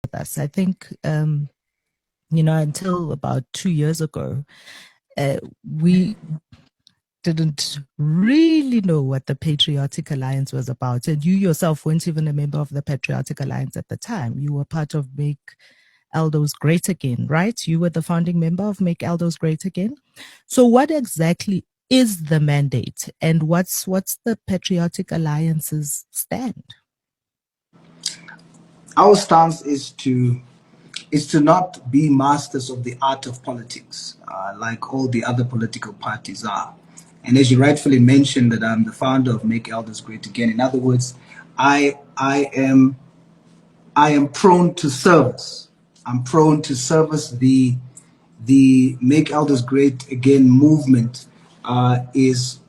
with us. I think, until about 2 years ago, we didn't really know what the Patriotic Alliance was about. And you yourself weren't even a member of the Patriotic Alliance at the time. You were part of Make Eldos Great Again, right? You were the founding member of Make Eldos Great Again. So what exactly is the mandate, and what's the Patriotic Alliance's stand? Our stance is to not be masters of the art of politics, like all the other political parties are. And as you rightfully mentioned, that I'm the founder of Make Elders Great Again. In other words, I am prone to service. I'm prone to service. The Make Elders Great Again movement was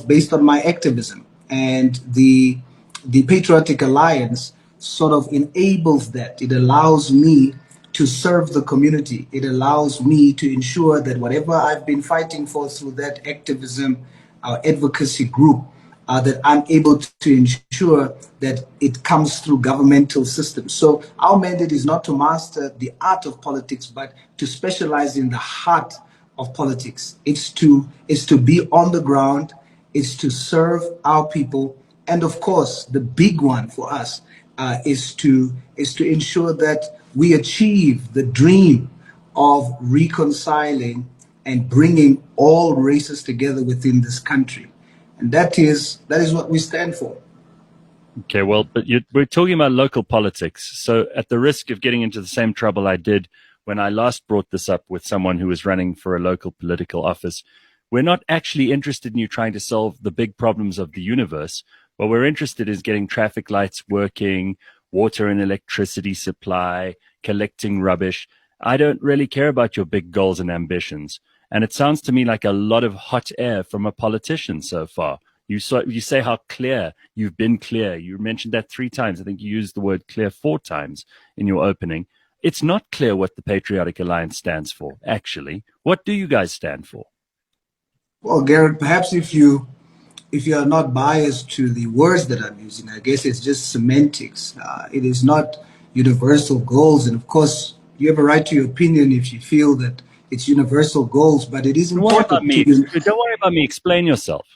based on my activism, and the Patriotic Alliance sort of enables that. It allows me to serve the community. It allows me to ensure that whatever I've been fighting for through that activism, advocacy group, that I'm able to ensure that it comes through governmental systems. So our mandate is not to master the art of politics, but to specialize in the heart of politics. It's to be on the ground. It's to serve our people, and of course, the big one for us is to ensure that we achieve the dream of reconciling and bringing all races together within this country. And that is what we stand for. Okay, well, but we're talking about local politics. So at the risk of getting into the same trouble I did when I last brought this up with someone who was running for a local political office, we're not actually interested in you trying to solve the big problems of the universe. What we're interested in is getting traffic lights working, water and electricity supply, collecting rubbish. I don't really care about your big goals and ambitions. And it sounds to me like a lot of hot air from a politician so far. You say how clear you've been clear. You mentioned that 3 times. I think you used the word clear 4 times in your opening. It's not clear what the Patriotic Alliance stands for, actually. What do you guys stand for? Well, Garrett, perhaps if you are not biased to the words that I'm using, I guess it's just semantics. It is not universal goals. And of course, you have a right to your opinion if you feel that it's universal goals, but it is important to you. Don't worry about me. Explain yourself.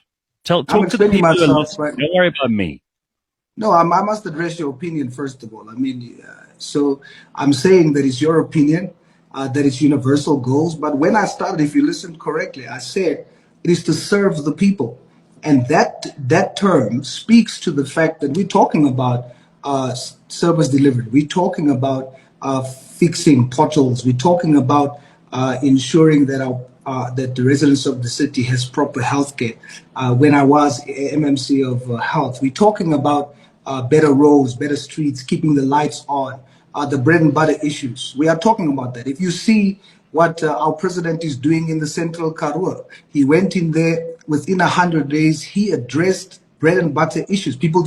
Talk I'm to the explaining people who are myself, listening. but Don't worry about me. no, I must address your opinion first of all. I mean, so I'm saying that it's your opinion, that it's universal goals. But when I started, if you listened correctly, I said it is to serve the people. And that term speaks to the fact that we're talking about service delivery. We're talking about fixing potholes. We're talking about ensuring that that the residents of the city has proper health care. When I was MMC of health, we're talking about better roads, better streets, keeping the lights on, the bread and butter issues. We are talking about that. If you see what our president is doing in the Central Karoo, he went in there within 100 days. He addressed bread and butter issues. People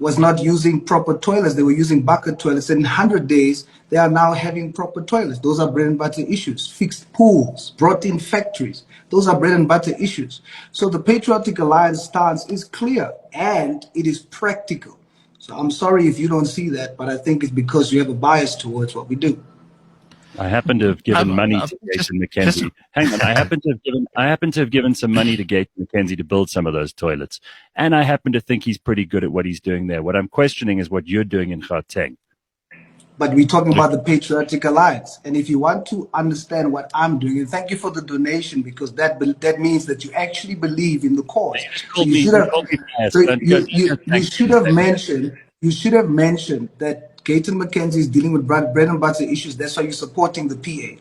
was not using proper toilets. They were using bucket toilets. And in 100 days, they are now having proper toilets. Those are bread and butter issues. Fixed pools, brought in factories. Those are bread and butter issues. So the Patriotic Alliance stance is clear and it is practical. So I'm sorry if you don't see that, but I think it's because you have a bias towards what we do. I happen to have given money to Gaten McKenzie. Hang on, I happen to have given some money to Gaten McKenzie to build some of those toilets, and I happen to think he's pretty good at what he's doing there. What I'm questioning is what you're doing in Gauteng. But we're talking about the Patriotic Alliance, and if you want to understand what I'm doing, and thank you for the donation because that means that you actually believe in the cause. So you should have mentioned that Gaten McKenzie is dealing with bread and butter issues. That's why you're supporting the PA.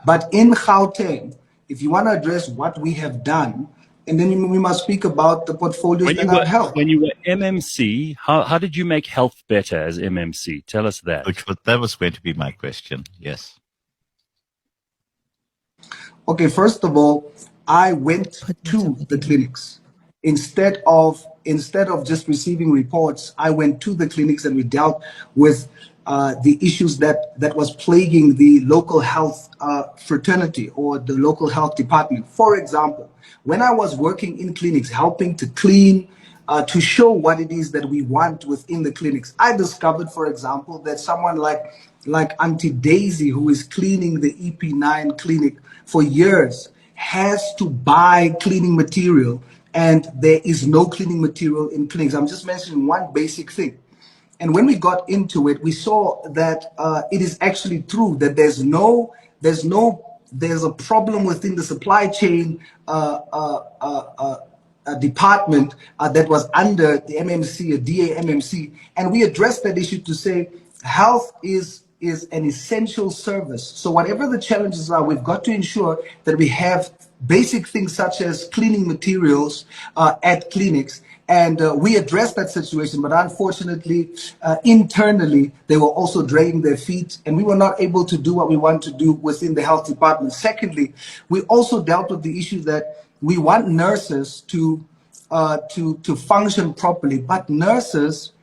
But in Gauteng, if you want to address what we have done, and then we must speak about the portfolios that I've held. When you were MMC, how did you make health better as MMC? Tell us that. That was going to be my question, yes. Okay, first of all, I went to the clinics. Instead of just receiving reports, I went to the clinics and we dealt with the issues that was plaguing the local health fraternity or the local health department. For example, when I was working in clinics, helping to clean to show what it is that we want within the clinics. I discovered, for example, that someone like Auntie Daisy, who is cleaning the EP9 clinic for years, has to buy cleaning material, and there is no cleaning material in clinics. I'm just mentioning one basic thing. And when we got into it, we saw that it is actually true that there's a problem within the supply chain department that was under the MMC, a DAMMC, and we addressed that issue to say health is an essential service. So whatever the challenges are, we've got to ensure that we have basic things such as cleaning materials at clinics. And we addressed that situation, but unfortunately, internally, they were also dragging their feet, and we were not able to do what we want to do within the health department. Secondly, we also dealt with the issue that we want nurses to function properly, but nurses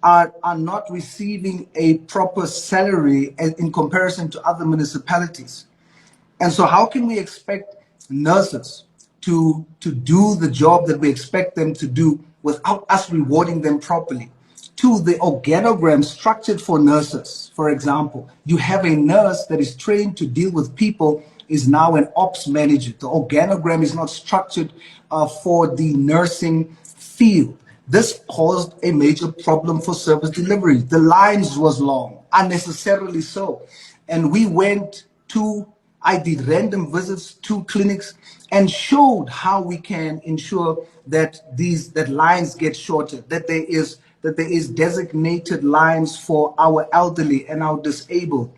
are not receiving a proper salary in comparison to other municipalities. And so how can we expect nurses to do the job that we expect them to do without us rewarding them properly? Two, the organogram structured for nurses, for example, you have a nurse that is trained to deal with people is now an ops manager. The organogram is not structured for the nursing field. This caused a major problem for service delivery. The lines was long, unnecessarily so. And I did random visits to clinics and showed how we can ensure that that lines get shorter, that there is designated lines for our elderly and our disabled.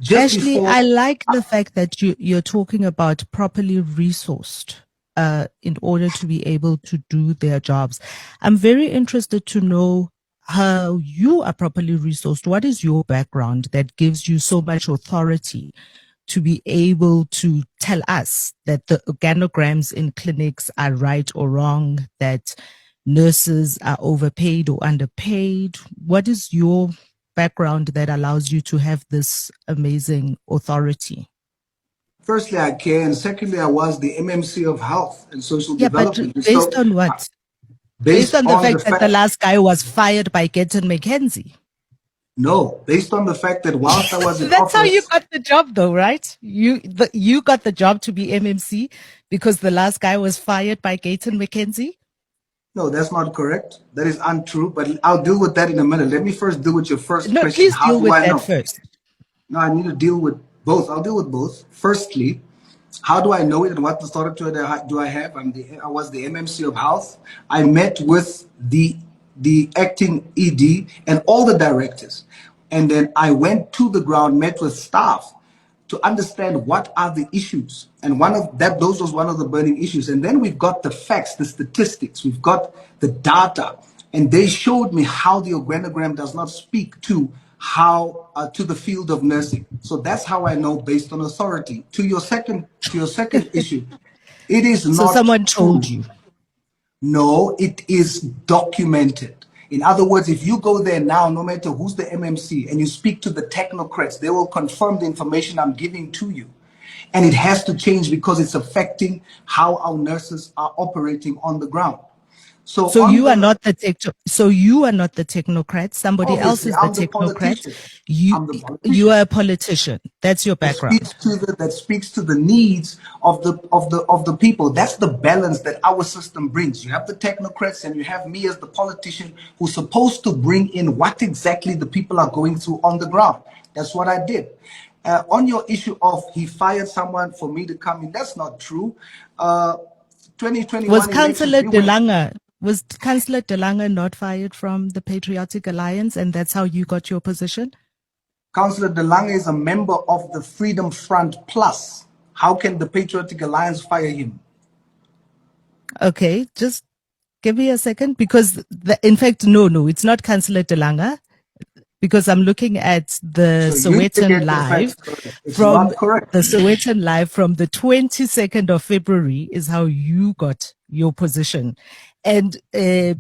Just Ashley, before I like the fact that you're talking about properly resourced in order to be able to do their jobs. I'm very interested to know how you are properly resourced. What is your background that gives you so much authority to be able to tell us that the organograms in clinics are right or wrong, that nurses are overpaid or underpaid? What is your background that allows you to have this amazing authority? firstly, I care, and secondly, I was the MMC of Health and Social Yeah, but Development. And based so, on what? Based based on the on the fact that the fact, last guy was fired by Gayton McKenzie. no, based on the fact that whilst I was in That's how you office, got the job, though, right? You got the job to be MMC because the last guy was fired by Gayton McKenzie. no, that's not correct. That is untrue, but I'll deal with that in a minute. Let me first deal with your first No, question. please How deal do with I that know? first. No, I need to deal with both. I'll deal with both. Firstly, how do I know it and what authority do I have? I was the MMC of Health. I met with the acting ED and all the directors, and then I went to the ground, met with staff to understand what are the issues. And those was one of the burning issues. And then we've got the facts, the statistics, we've got the data, and they showed me how the organogram does not speak to to the field of nursing. So that's how I know based on authority. To your second issue, it is So not someone told true. you. No, it is documented. In other words, if you go there now, no matter who's the MMC, and you speak to the technocrats, they will confirm the information I'm giving to you. And it has to change because it's affecting how our nurses are operating on the ground. So So on you are the not the so you are not the technocrat. Somebody else obviously is the I'm the technocrat. politician. You I'm the you politician. are a politician. That's your background. That speaks to the needs of the people. That's the balance that our system brings. You have the technocrats and you have me as the politician who's supposed to bring in what exactly the people are going through on the ground. That's what I did. On your issue of he fired someone for me to come in, that's not true. Uh, Was 2021 elections, Councillor we went. Delanga not fired from the Patriotic Alliance, and that's how you got your position? Councillor De Lange is a member of the Freedom Front Plus. How can the Patriotic Alliance fire him? Okay, just give me a second because in fact, no, it's not Councillor Delanga because I'm looking at the So you need to Sowetan get the Live facts correct. It's from not correct. the Sowetan Live from the 22nd of February is how you got your position. And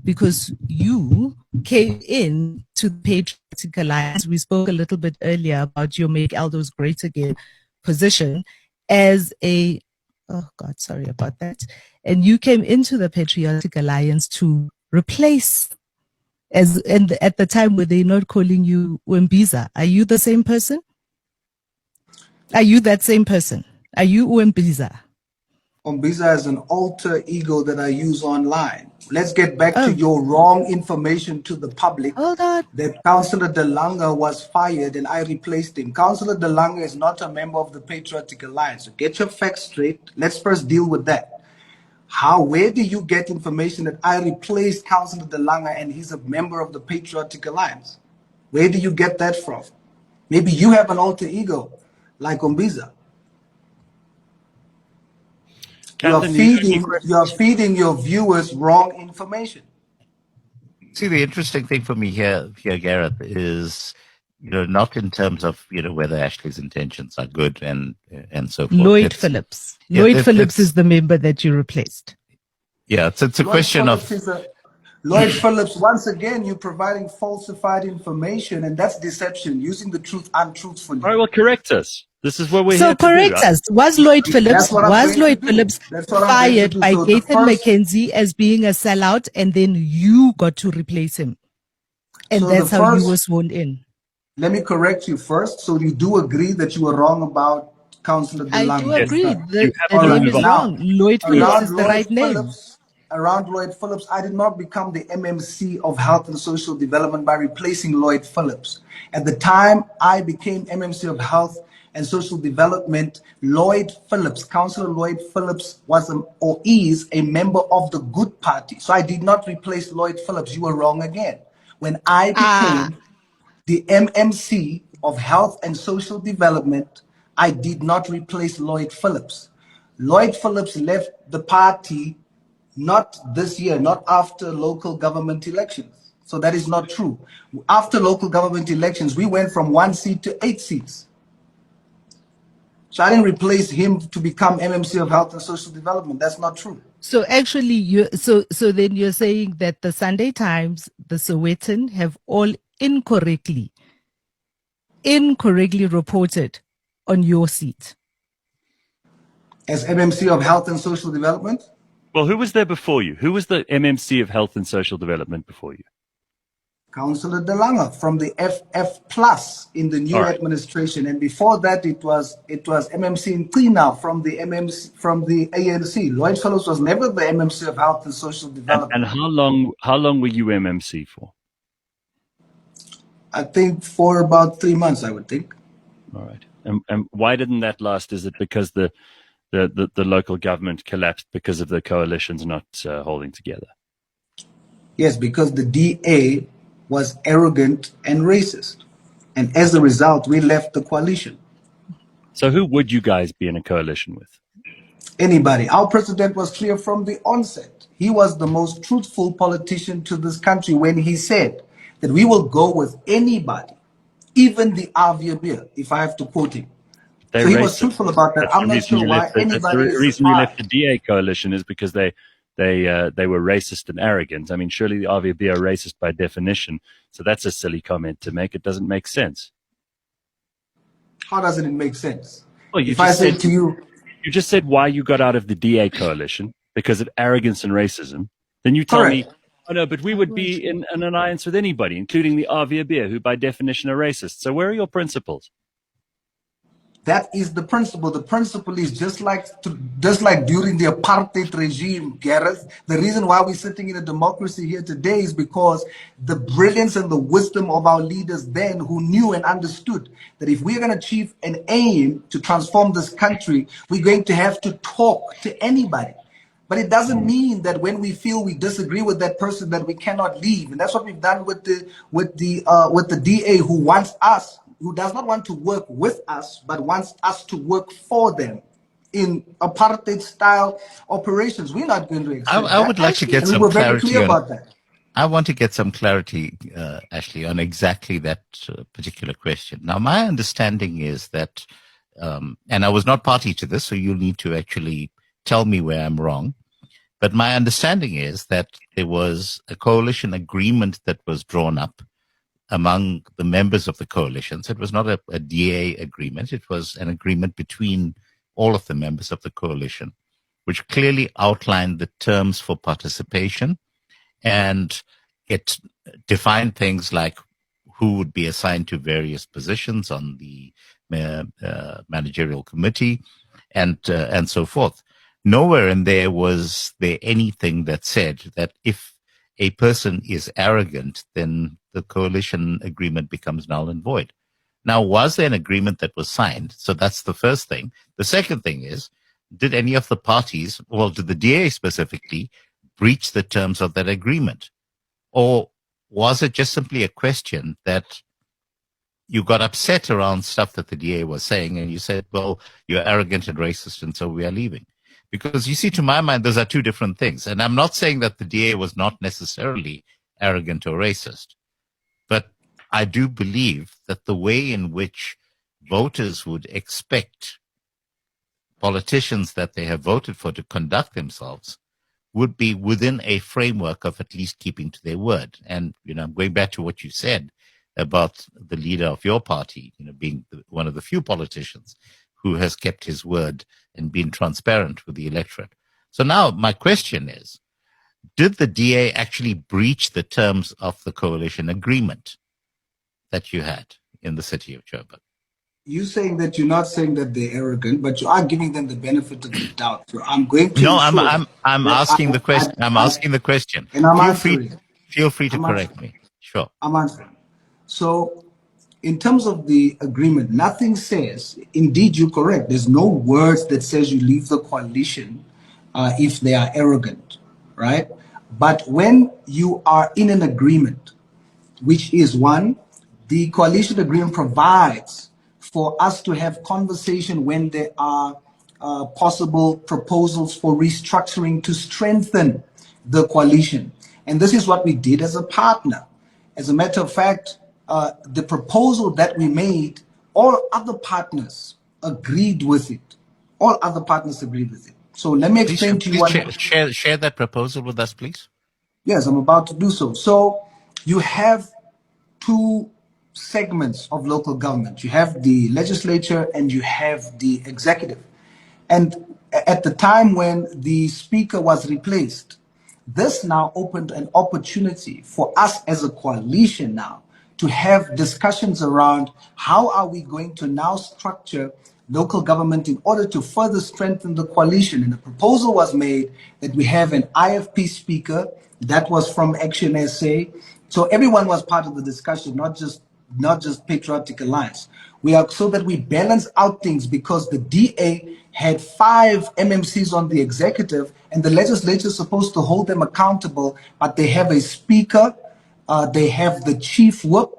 because you came in to the Patriotic Alliance, we spoke a little bit earlier about your Make Aldos Great Again position as oh God, sorry about that. And you came into the Patriotic Alliance to replace and at the time were they not calling you Uembiza? Are you the same person? Are you that same person? Are you Uembiza? Umbiza is an alter ego that I use online. Let's get back to Oh, your wrong information to the public hold on. that Councillor Delanga was fired and I replaced him. Councillor Delanga is not a member of the Patriotic Alliance. So get your facts straight. Let's first deal with that. Where do you get information that I replaced Councillor Delanga and he's a member of the Patriotic Alliance? Where do you get that from? Maybe you have an alter ego like Umbiza. Captain, you got any You are questions? feeding your viewers wrong information. See, the interesting thing for me here, Gareth, is not in terms of whether Ashley's intentions are good and so forth. Lloyd Phillips. Lloyd Phillips is the member that you replaced. Yeah, it's a Lloyd question Phillips of Lloyd Phillips. Once again, you're providing falsified information, and that's deception, using the truth untruthfully. All right, well, correct us. This is what we're So here to do. correct us. Was Lloyd That's Phillips what I'm going to do. That's what I'm going to fired do. by So the Gaten first, McKenzie as being a sellout, and then you got to replace him, and so the that's how you were first, sworn in? let me correct you first. So you do agree that you were wrong about Councillor I do DeLange? Yes, agree. you The have All to name right. move is on. Now, wrong. Lloyd Move Phillips on. is the right name. Around Lloyd Phillips, I did not become the MMC of Health and Social Development by replacing Lloyd Phillips. At the time I became MMC of Health and Social Development, Lloyd Phillips, Councillor Lloyd Phillips or is a member of the Good Party. So I did not replace Lloyd Phillips. You were wrong again. When I Ah, became the MMC of Health and Social Development, I did not replace Lloyd Phillips. Lloyd Phillips left the party not this year, not after local government elections. So that is not true. After local government elections, we went from 1 seat to 8 seats. So I didn't replace him to become MMC of Health and Social Development. That's not true. so actually, so then you're saying that the Sunday Times, the Sowetan, have all incorrectly reported on your seat. As MMC of Health and Social Development, Well, who was there before you? Who was the MMC of Health and Social Development before you? Councillor Delanga from the FF Plus in the All new right. administration, and before that it was MMC in Tina from the ANC. Lloyd Phillips was never the MMC of Health and Social Development. And how long were you MMC for? I think for about 3 months, I would think. All right. And why didn't that last? Is it because the local government collapsed because of the coalitions not holding together? Yes, because the DA was arrogant and racist, and as a result, we left the coalition. So who would you guys be in a coalition with? Anybody. Our president was clear from the onset. He was the most truthful politician to this country when he said that we will go with anybody, even the Avia, if I have to quote him. They're So he was racist. truthful about that. That's I'm the not reason sure you why left. That's the anybody is reason you left surprised. the DA coalition is because they were racist and arrogant. I mean, surely the RVB are racist by definition. So that's a silly comment to make. It doesn't make sense. How doesn't it make sense? Well, If I say to you, you just said why you got out of the DA coalition because of arrogance and racism. Then you tell me, correct. oh no, but we would be in an alliance with anybody, including the RVB, who by definition are racist. So where are your principles? That is the principle. The principle is just like during the apartheid regime, Gareth. The reason why we're sitting in a democracy here today is because the brilliance and the wisdom of our leaders then, who knew and understood that if we're going to achieve an aim to transform this country, we're going to have to talk to anybody. But it doesn't mean that when we feel we disagree with that person that we cannot leave, and that's what we've done with the DA, who does not want to work with us, but wants us to work for them in apartheid style operations. We're not going to accept I would that. like to get And we some were very clarity clear on. about that. I want to get some clarity, Ashley, on exactly that particular question. Now, my understanding is that, and I was not party to this, so you'll need to actually tell me where I'm wrong. But my understanding is that there was a coalition agreement that was drawn up among the members of the coalition. So it was not a DA agreement. It was an agreement between all of the members of the coalition, which clearly outlined the terms for participation and it defined things like who would be assigned to various positions on the managerial committee, and so forth. Nowhere in there was there anything that said that if a person is arrogant, then the coalition agreement becomes null and void. Now, was there an agreement that was signed? So that's the first thing. The second thing is, did any of the parties, well, did the DA specifically, breach the terms of that agreement? Or was it just simply a question that you got upset around stuff that the DA was saying and you said, well, you're arrogant and racist and so we are leaving? Because you see, to my mind, those are two different things. And I'm not saying that the DA was not necessarily arrogant or racist, but I do believe that the way in which voters would expect politicians that they have voted for to conduct themselves would be within a framework of at least keeping to their word. And, I'm going back to what you said about the leader of your party, being one of the few politicians who has kept his word and been transparent with the electorate. So now my question is, did the DA actually breach the terms of the coalition agreement that you had in the city of Joburg? You saying that you're not saying that they're arrogant, but you are giving them the benefit of the doubt. So I'm going to No, ensure I'm that asking the question. I'm asking the question. and I'm Feel answering. free to I'm correct answering. me. Sure. I'm answering. So, in terms of the agreement, nothing says. Indeed, you're correct. There's no words that says you leave the coalition if they are arrogant, right? But when you are in an agreement, which is one, the coalition agreement provides for us to have conversation when there are possible proposals for restructuring to strengthen the coalition. And this is what we did as a partner. As a matter of fact, the proposal that we made, all other partners agreed with it. All other partners agreed with it. So let me Please, explain to you what. share that proposal with us, please. Yes, I'm about to do so. So you have two segments of local government. You have the legislature and you have the executive. And at the time when the speaker was replaced, this now opened an opportunity for us as a coalition now to have discussions around how are we going to now structure local government in order to further strengthen the coalition. And the proposal was made that we have an IFP speaker that was from Action SA. So everyone was part of the discussion, not just Patriotic Alliance. We are so that we balance out things because the DA had 5 MMCs on the executive and the legislature is supposed to hold them accountable, but they have a speaker, they have the chief whip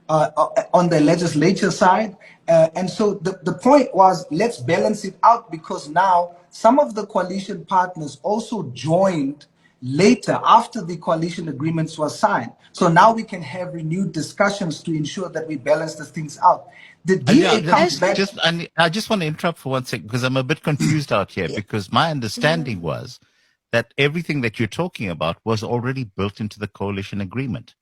on the legislature side. And so the point was, let's balance it out because now some of the coalition partners also joined later after the coalition agreements were signed. So now we can have renewed discussions to ensure that we balance the things out. The DA comes back. I just want to interrupt for 1 second because I'm a bit confused out here because my understanding was that everything that you're talking about was already built into the coalition agreement.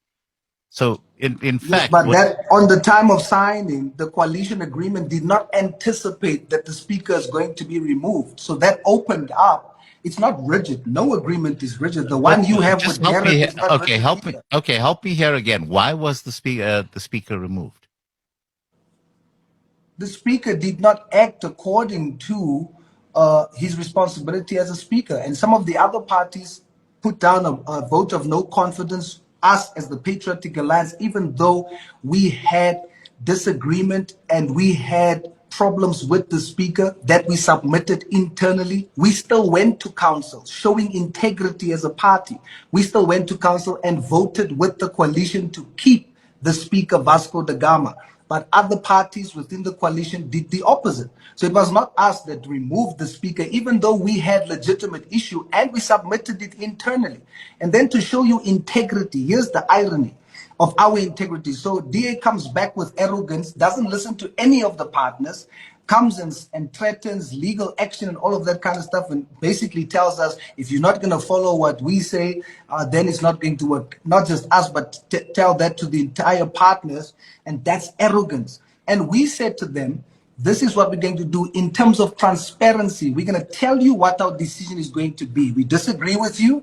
So in Yes, fact, but that on the time of signing, the coalition agreement did not anticipate that the speaker is going to be removed. So that opened up. It's not rigid. No agreement is rigid. The one you have just with help Garrett me. is not Okay, rigid help me. either. Okay, help me here again. Why was the speaker removed? The speaker did not act according to his responsibility as a speaker. And some of the other parties put down a vote of no confidence, us as the Patriotic Alliance, even though we had disagreement and we had problems with the speaker that we submitted internally. We still went to council, showing integrity as a party. We still went to council and voted with the coalition to keep the speaker Vasco da Gama. But other parties within the coalition did the opposite. So it was not us that removed the speaker, even though we had legitimate issue and we submitted it internally. And then to show you integrity, here's the irony of our integrity. So DA comes back with arrogance, doesn't listen to any of the partners, comes and threatens legal action and all of that kind of stuff, and basically tells us if you're not going to follow what we say, then it's not going to work. Not just us, but tell that to the entire partners, and that's arrogance. And we said to them, this is what we're going to do in terms of transparency. We're going to tell you what our decision is going to be. We disagree with you.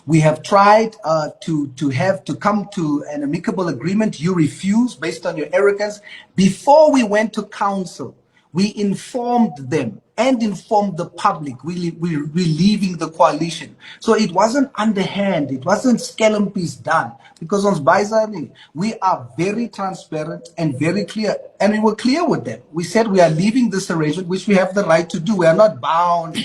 We have tried to come to an amicable agreement. You refuse based on your arrogance. Before we went to council, we informed them and informed the public we're leaving the coalition. So it wasn't underhand, it wasn't scalumpies done. Because on Baizani, we are very transparent and very clear. And we were clear with them. We said we are leaving this arrangement, which we have the right to do. We are not bound,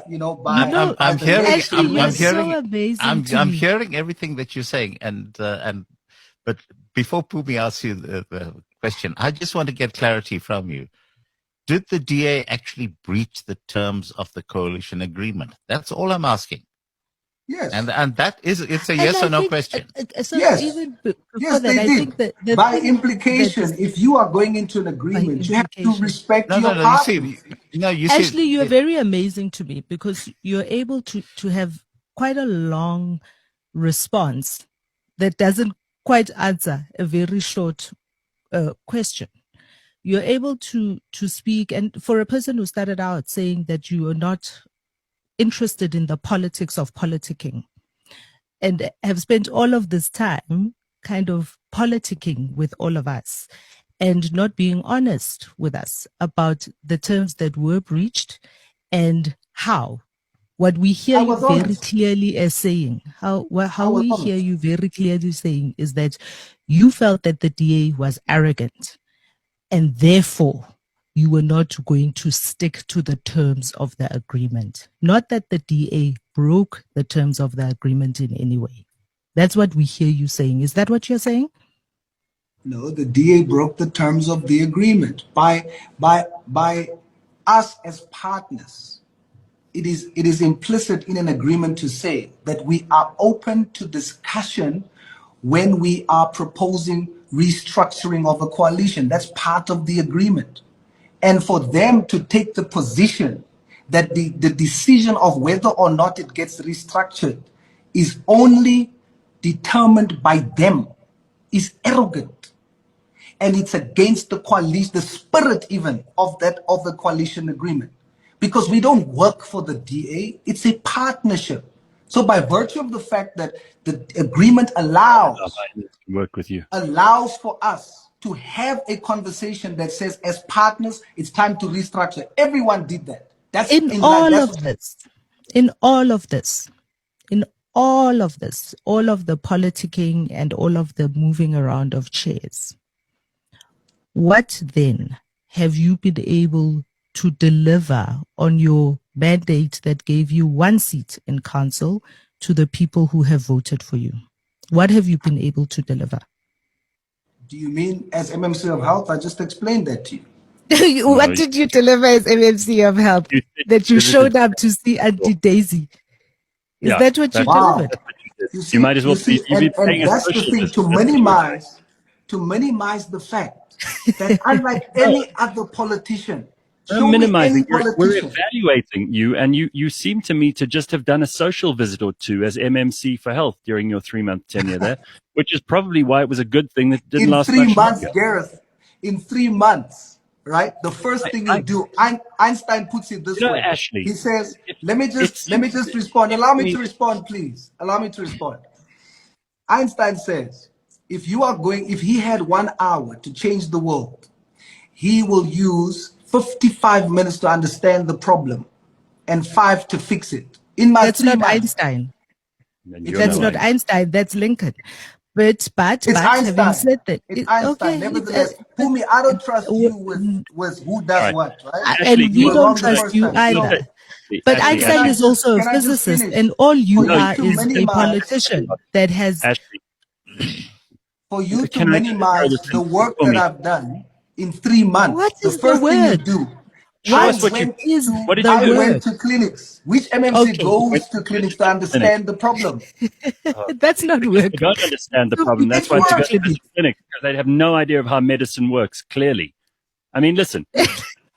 You know, by the legislation. you're so amazing to I'm me. hearing everything that you're saying, but before Pumi asks you the question, I just want to get clarity from you. Did the DA actually breach the terms of the coalition agreement? That's all I'm asking. Yes. And that is, it's a And yes I or no think, question. so Yes. even before Yes, that, they I did. think that the By thing implication, that if you are going into an by agreement, you have to implication. respect No, your you partners. see, you Ashley, see, you're very amazing to me because you're able to have quite a long response that doesn't quite answer a very short question. You're able to speak, and for a person who started out saying that you are not interested in the politics of politicking and have spent all of this time kind of politicking with all of us and not being honest with us about the terms that were breached and how. What we hear I you was very honest. clearly as saying, I how was we hear honest. you very clearly saying is that you felt that the DA was arrogant and therefore you were not going to stick to the terms of the agreement. Not that the DA broke the terms of the agreement in any way. That's what we hear you saying. Is that what you're saying? No, the DA broke the terms of the agreement by us as partners. It is implicit in an agreement to say that we are open to discussion when we are proposing restructuring of a coalition. That's part of the agreement. And for them to take the position that the decision of whether or not it gets restructured is only determined by them is arrogant, and it's against the coalition, the spirit even of the coalition agreement, because we don't work for the DA. It's a partnership. So by virtue of the fact that the agreement Work with you. allows for us to have a conversation that says, as partners, it's time to restructure. Everyone did that. That's In in line. all That's of this, in all of this, in all of this, all of the politicking and all of the moving around of chairs, what then have you been able to deliver on your mandate that gave you one seat in council to the people who have voted for you? What have you been able to deliver? Do you mean as MMC of Health? I just explained that to you. What did you deliver as MMC of Help? You That you visited showed up to see Auntie Daisy. Is Yeah, that what you that's Wow. delivered? that's what you did. You You see, might as well be you'd be paying and a that's the social thing, visit. That's what you were doing. to minimize the fact that unlike any other politician, I'm show me any minimizing. We're politician evaluating you, and you seem to me to just have done a social visit or two as MMC for Health during your 3-month tenure there, which is probably why it was a good thing that didn't in last three much months, longer. Gareth, in 3 months, right? The first thing you I do, Einstein puts it this way. Ashley, He says, it, let me it just seems respond. Allow to me me to respond, please. Allow me to respond. Einstein says, if he had 1 hour to change the world, he will use 55 minutes to understand the problem and 5 to fix it. In my That's three not months, Einstein. and it you're That's no is. not Einstein. Einstein. That's Lincoln. But It's having Einstein. said that, It's Einstein. okay, Nevertheless, but Pumi, I don't trust uh, you with who does All right, what, right? Ashley, and You we were don't wrong the trust first you time. look So at either. But Einstein Ashley. is also a can I just physicist, finish? and all For you No, you are to is a minimize, politician that has. Ashley, for you to can I just throw minimize this the in work for that me? I've done in 3 months, What the is the first thing you work? do, Show I What us what you. went is to What did the you I do? went work? to clinics. Which MMC Okay, Went goes to to clinics to visited clinics. understand the problem? that's not Because they work. don't understand the So problem. people That's It's why they go to go work. to visit clinics. clinics, because they have no idea of how medicine works, clearly. I mean, listen,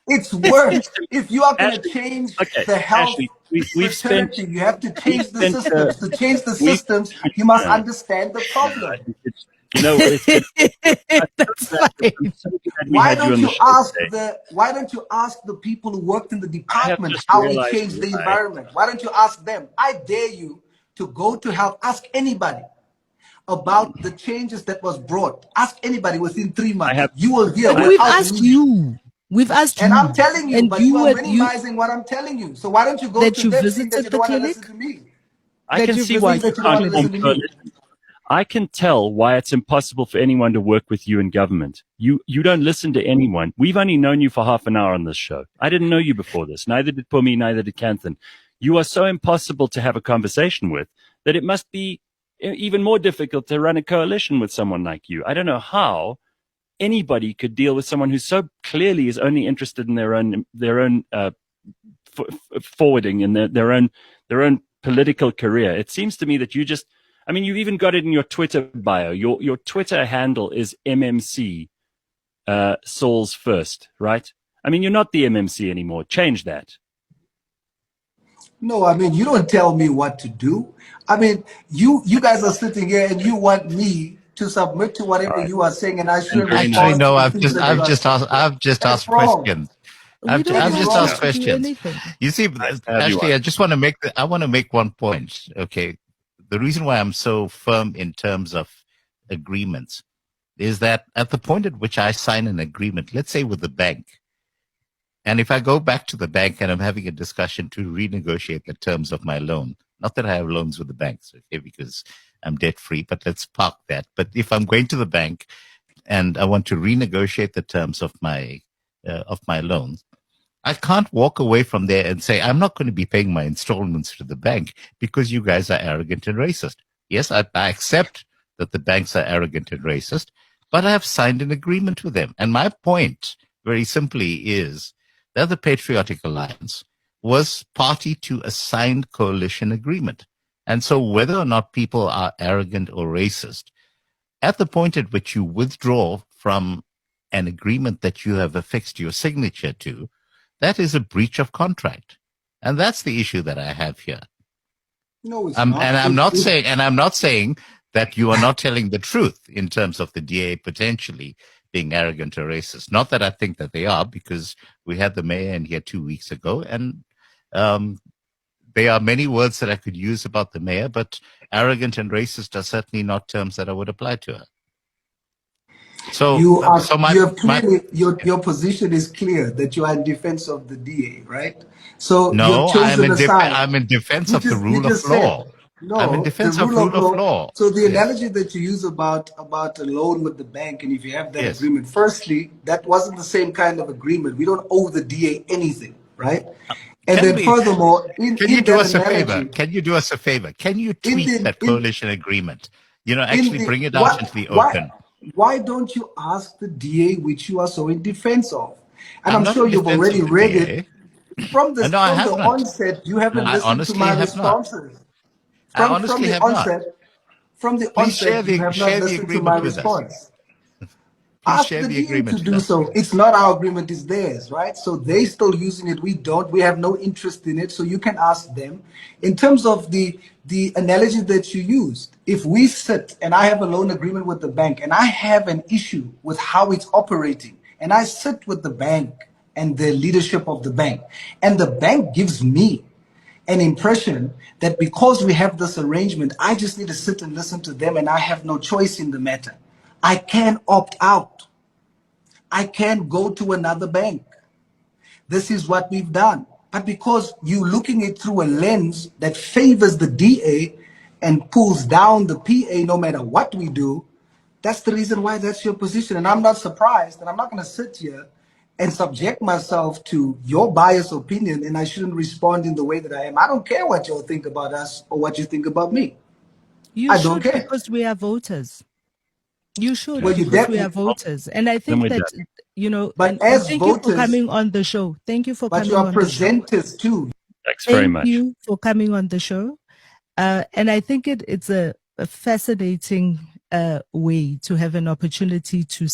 It's it work. seems to me, If you are going to Ashley, change okay, the health Ashley, we've spent, fraternity, you have to we've change the spent, systems. To change the we've, systems, you must no, understand the problem. it's, you know, it's been, That's I'm fine. so glad we had you on the show today. Why don't you ask the people who worked in the I have department just how we realized changed the why. environment? Why don't you ask them? I dare you to go to help. Ask anybody about the changes that was brought. Ask anybody within 3 I months. have, You will hear But I, we've without asked illusion. you. We've asked And I'm you. telling you, And but you you are were you minimizing what I'm telling you. So why don't you go that to you them saying that visited you the don't want to clinic? listen to me? I That can you see why Saying you visited that you don't the want can't to form listen clinic? to me. coalition. I can tell why it's impossible for anyone to work with you in government. You don't listen to anyone. We've only known you for half an hour on this show. I didn't know you before this. Neither did Pumi, neither did Canthan. You are so impossible to have a conversation with that it must be even more difficult to run a coalition with someone like you. I don't know how anybody could deal with someone who so clearly is only interested in their own forwarding in their own political career. It seems to me that you just, I mean, you've even got it in your Twitter bio. Your Twitter handle is MMC Saul's First, right? I mean, you're not the MMC anymore. Change that. No, I mean, you don't tell me what to do. I mean, you guys are sitting here and you want me to submit to All whatever right. you are saying, and I And shouldn't very Actually, nice. respond to no. the things that you are saying. I've just That is asked wrong. questions. We don't That I've is want just you asked wrong. to do questions. anything. You see, Nice to have you Ashley, on. I want to make one point. Okay, the reason why I'm so firm in terms of agreements is that at the point at which I sign an agreement, let's say with the bank, and if I go back to the bank and I'm having a discussion to renegotiate the terms of my loan, not that I have loans with the banks, okay, because I'm debt free, but let's park that. But if I'm going to the bank and I want to renegotiate the terms of my loan, I can't walk away from there and say, I'm not going to be paying my installments to the bank because you guys are arrogant and racist. Yes, I accept that the banks are arrogant and racist, but I have signed an agreement with them. And my point, very simply, is that the Patriotic Alliance was party to a signed coalition agreement. And so whether or not people are arrogant or racist, at the point at which you withdraw from an agreement that you have affixed your signature to, that is a breach of contract. And that's the issue that I have here. No, it's And not. I'm not saying that you are not telling the truth in terms of the DA potentially being arrogant or racist. Not that I think that they are, because we had the mayor in here 2 weeks ago, and there are many words that I could use about the mayor, but arrogant and racist are certainly not terms that I would apply to her. So, You have clearly your position is clear that you are in defense of the DA, right? So you have no, chosen a side. I'm in defense of the You rule of just said law. I'm in no, the defense of rule of rule of law. law. So the Yes, analogy that you use about a loan with the bank, and if you have that yes. agreement, firstly, that wasn't the same kind of agreement. We don't owe the DA anything, right? And Can then we? furthermore, Can you in do that us a favor? analogy, Can you do us a favor? Can you in tweet the that coalition agreement? You know, in actually the bring it out into what the open. why don't you ask the DA which you are so in defense of? And I'm I'm not sure in you've defense already of the read it DA. No, I from the haven't. onset. You haven't I listened to my honestly have not. responses. I From honestly the have not. onset, from the Please onset, you have not share the listened to my agreement with us. response. Please Ask share the the DA to agreement with do us. so. It's not our agreement, it's theirs, right? So they still using it. We don't. We have no interest in it. So you can ask them. In terms of the analogy that you used, if we sit and I have a loan agreement with the bank and I have an issue with how it's operating, and I sit with the bank and the leadership of the bank, and the bank gives me an impression that because we have this arrangement, I just need to sit and listen to them and I have no choice in the matter. I can opt out. I can go to another bank. This is what we've done. But because you're looking at it through a lens that favors the DA and pulls down the PA no matter what we do, that's the reason why that's your position. And I'm not surprised, and I'm not going to sit here and subject myself to your biased opinion, and I shouldn't respond in the way that I am. I don't care what y'all think about us or what you think about me. You I don't should, care. because we are voters. You should, Well, you because we definitely, are voters. And I Then think we're that, done. and, but and as thank you for voters, coming on the show. Thank you for but you coming are on the show. presenters too. Thanks very Thank much. you for coming on the show. And I think it's a fascinating way to have an opportunity to